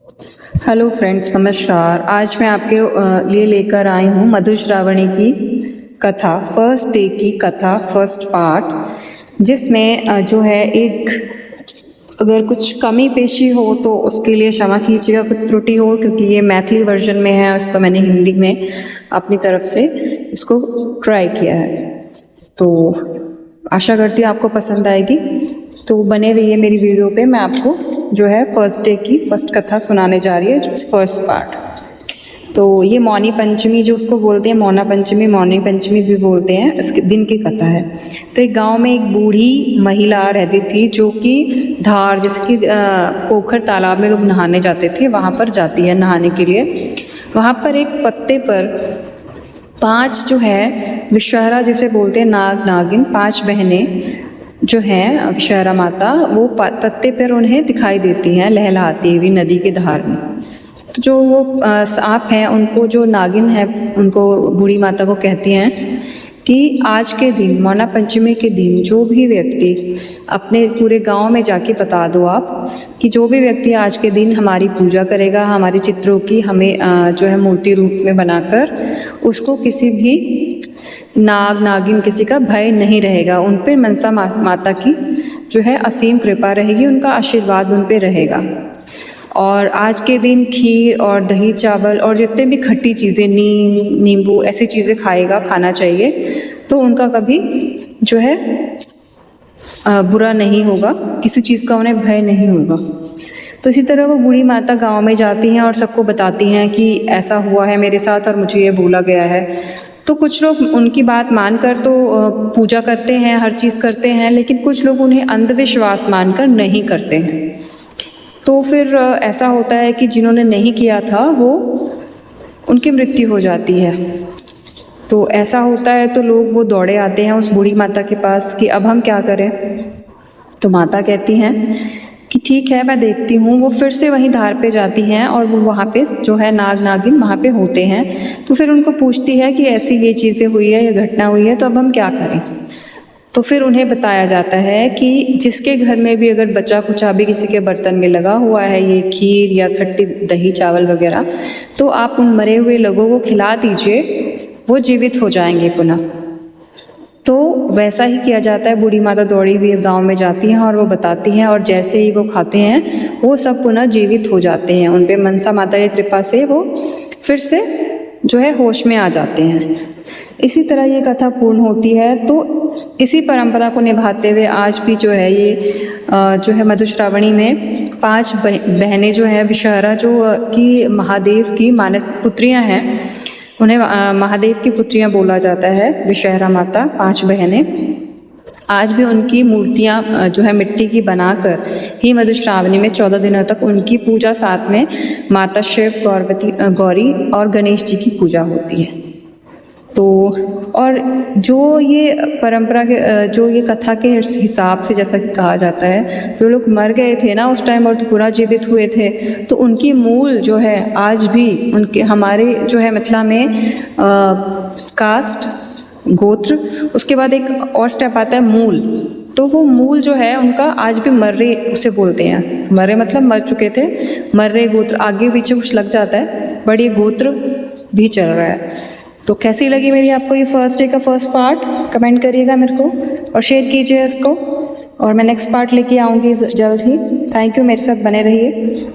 Hello friends, नमस्कार। आज मैं आपके लिए लेकर आई हूँ मधुश्रावणी की कथा, फर्स्ट डे की कथा, फर्स्ट पार्ट, जिसमें जो है एक अगर कुछ कमी पेशी हो तो उसके लिए क्षमा कीजिएगा, कुछ त्रुटि हो, क्योंकि ये मैथिली वर्जन में है, उसको मैंने हिंदी में अपनी तरफ से इसको ट्राई किया है। तो आशा करती हूँ आपको पसंद आएगी। तो बने रहिए मेरी वीडियो पे। मैं आपको जो है फर्स्ट डे की फर्स्ट कथा सुनाने जा रही है, फर्स्ट पार्ट। तो ये मौनी पंचमी जो उसको बोलते हैं, मौना पंचमी, मौनी पंचमी भी बोलते हैं, इसके दिन की कथा है। तो एक गांव में एक बूढ़ी महिला रहती थी जो कि धार, जैसे कि पोखर तालाब में लोग नहाने जाते थे, वहाँ पर जाती है नहाने के लिए। वहाँ पर एक पत्ते पर 5 जो है विषहरा जिसे बोलते हैं, नाग नागिन, 5 बहनें जो हैं विषहरा माता, वो पत्ते पर उन्हें दिखाई देती हैं लहलहाती हुई नदी की धार में। तो जो वो सांप हैं, उनको, जो नागिन है, उनको बूढ़ी माता को कहती हैं कि आज के दिन, मौना पंचमी के दिन, जो भी व्यक्ति अपने पूरे गांव में जाके बता दो आप कि जो भी व्यक्ति आज के दिन हमारी पूजा करेगा, हमारे चित्रों की हमें जो है मूर्ति रूप में बनाकर, उसको किसी भी नाग नागिन किसी का भय नहीं रहेगा। उन पर मनसा माता की जो है असीम कृपा रहेगी, उनका आशीर्वाद उन पर रहेगा। और आज के दिन खीर और दही चावल और जितने भी खट्टी चीज़ें, नींबू, ऐसी चीज़ें खाना चाहिए, तो उनका कभी जो है बुरा नहीं होगा, किसी चीज़ का उन्हें भय नहीं होगा। तो इसी तरह वो बूढ़ी माता गांव में जाती हैं और सबको बताती हैं कि ऐसा हुआ है मेरे साथ और मुझे ये बोला गया है। तो कुछ लोग उनकी बात मानकर तो पूजा करते हैं, हर चीज़ करते हैं, लेकिन कुछ लोग उन्हें अंधविश्वास मानकर नहीं करते हैं। तो फिर ऐसा होता है कि जिन्होंने नहीं किया था वो, उनकी मृत्यु हो जाती है। तो ऐसा होता है तो लोग वो दौड़े आते हैं उस बूढ़ी माता के पास कि अब हम क्या करें। तो माता कहती हैं कि ठीक है, मैं देखती हूँ। वो फिर से वहीं धार पे जाती हैं और वो वहाँ पे जो है नाग नागिन वहाँ पे होते हैं। तो फिर उनको पूछती है कि ऐसी ये चीज़ें हुई है, ये घटना हुई है, तो अब हम क्या करें। तो फिर उन्हें बताया जाता है कि जिसके घर में भी अगर बचा कुचा भी किसी के बर्तन में लगा हुआ है ये खीर या खट्टी दही चावल वगैरह, तो आप उन मरे हुए लोगों को खिला दीजिए, वो जीवित हो जाएंगे पुनः। तो वैसा ही किया जाता है। बूढ़ी माता दौड़ी हुई गांव में जाती हैं और वो बताती हैं, और जैसे ही वो खाते हैं वो सब पुनः जीवित हो जाते हैं। उन पे मनसा माता की कृपा से वो फिर से जो है होश में आ जाते हैं। इसी तरह ये कथा पूर्ण होती है। तो इसी परंपरा को निभाते हुए आज भी जो है ये जो है मधुश्रावणी में 5 बहनें जो हैं विषहरा, जो कि महादेव की मानस पुत्रियां हैं, उन्हें महादेव की पुत्रियां बोला जाता है, विषहरा माता, 5 बहनें। आज भी उनकी मूर्तियां जो है मिट्टी की बनाकर ही मधुश्रावणी में 14 दिनों तक उनकी पूजा, साथ में माता शिव, गौरी और गणेश जी की पूजा होती है। तो और जो ये परंपरा के जो ये कथा के हिसाब से, जैसा कि कहा जाता है, जो लोग मर गए थे ना उस टाइम और पुनः जीवित हुए थे, तो उनकी मूल जो है आज भी उनके, हमारे जो है मिथिला में कास्ट, गोत्र, उसके बाद एक और स्टेप आता है मूल। तो वो मूल जो है उनका आज भी मर्रे उसे बोलते हैं। मर्रे मतलब मर चुके थे, मर्रे गोत्र, आगे पीछे कुछ लग जाता है, बट ये गोत्र भी चल रहा है। तो कैसी लगी मेरी आपको ये फर्स्ट डे का फर्स्ट पार्ट, कमेंट करिएगा मेरे को और शेयर कीजिए इसको। और मैं नेक्स्ट पार्ट लेके आऊँगी जल्द ही। थैंक यू, मेरे साथ बने रहिए।